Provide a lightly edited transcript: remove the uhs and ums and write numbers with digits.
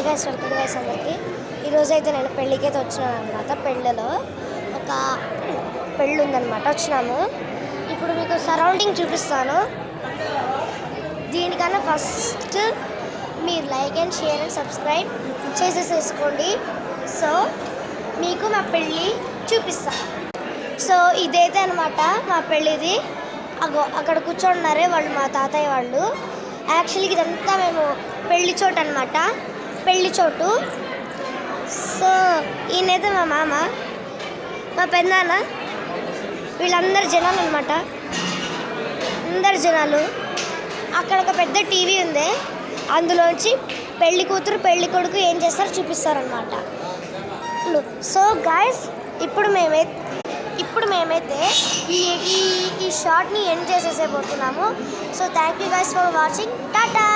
Guys welcome guys అందరికి. ఈరోజైతే నేను పెళ్ళికైతే వచ్చినాను అనమాట. పెళ్ళిలో ఒక పెళ్ళి ఉందన్నమాట, వచ్చినాము. ఇప్పుడు మీకు సరౌండింగ్ చూపిస్తాను. దీనికన్నా ఫస్ట్ మీరు like and share and subscribe చేసేసేసుకోండి. సో మీకు మా పెళ్ళి చూపిస్తాను. సో ఇదైతే అనమాట మా పెళ్ళిది. అక్కడ కూర్చోన్నారే వాళ్ళు, మా తాతయ్య వాళ్ళు. యాక్చువల్గా ఇదంతా మేము పెళ్లి చోటు అనమాట, పెళ్లి చోటు. సో ఈయనైతే మా మామ, మా పెద్దనాన్న, వీళ్ళందరు జనాలు అనమాట, అందరు జనాలు. అక్కడ ఒక పెద్ద టీవీ ఉంది, అందులోంచి పెళ్లి కూతురు పెళ్లి కొడుకు ఏం చేస్తారో చూపిస్తారనమాట. సో గాయస్ ఇప్పుడు మేమైతే ఈ షార్ట్ని ఎండ్ చేసేసేపోతున్నాము. So thank you guys for watching. Tata.